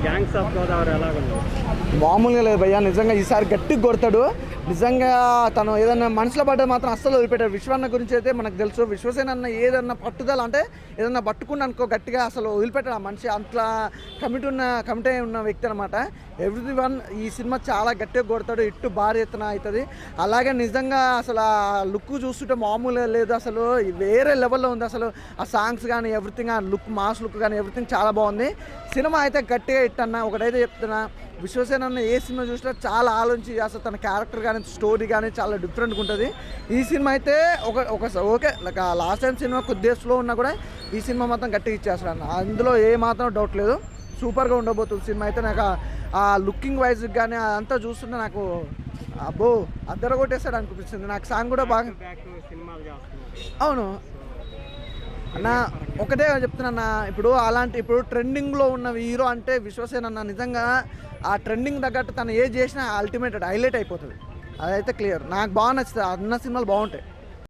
Gangs of Godavari ఎలాగుంది? మామూలుగా లేదు భయ్యా, నిజంగా ఈసారి గట్టిగా కొడతాడు. నిజంగా తను ఏదన్నా మనసులో పడ్డది మాత్రం అస్సలు వదిలిపెట్టాడు. విశ్వన్న గురించి అయితే మనకు తెలుసు, విశ్వసేన అన్న ఏదన్నా పట్టుదల అంటే ఏదన్నా పట్టుకుని అనుకో గట్టిగా అసలు వదిలిపెట్టాడు. ఆ మనిషి అంతలా కమిటీ ఉన్న వ్యక్తి అనమాట. ఎవ్రీ వన్ ఈ సినిమా చాలా గట్టిగా కొడతాడు, ఇట్టు భారీ ఎత్తున అవుతుంది. అలాగే నిజంగా అసలు ఆ లుక్ చూస్తుంటే మామూలుగా లేదు, అసలు వేరే లెవెల్లో ఉంది. అసలు ఆ సాంగ్స్ కానీ ఎవ్రీథింగ్, ఆ లుక్ మాస్ లుక్ కానీ ఎవ్రీథింగ్ చాలా బాగుంది. సినిమా అయితే గట్టిగా ఇట్టన్నా. ఒకటైతే చెప్తున్నా, విశ్వసేన అన్న ఏ సినిమా చూసినా చాలా ఆలోచించి అసలు తన క్యారెక్టర్ కానీ స్టోరీ కానీ చాలా డిఫరెంట్గా ఉంటుంది. ఈ సినిమా అయితే ఓకే లాస్ట్ టైం సినిమా కొద్దిగా స్లో ఉన్నా కూడా ఈ సినిమా మాత్రం గట్టిగా ఇచ్చేస్తాడు అన్న, అందులో ఏ మాత్రం డౌట్ లేదు. సూపర్గా ఉండబోతుంది సినిమా అయితే. నాకు ఆ లుకింగ్ వైజ్ కానీ అదంతా చూస్తుంటే నాకు అబ్బో అద్దర కొట్టేస్తాడు అనిపిస్తుంది. నాకు సాంగ్ కూడా బాగా అవును అన్న. ఒకటే చెప్తున్నా, ఇప్పుడు ట్రెండింగ్లో ఉన్న హీరో అంటే విశ్వసేన అన్న. నిజంగా ఆ ట్రెండింగ్ తగ్గట్టు తను ఏది చేసినా అల్టిమేట్ హైలైట్ అయిపోతుంది, అదైతే క్లియర్. నాకు బాగా నచ్చుతుంది, అన్న సినిమాలు బాగుంటాయి.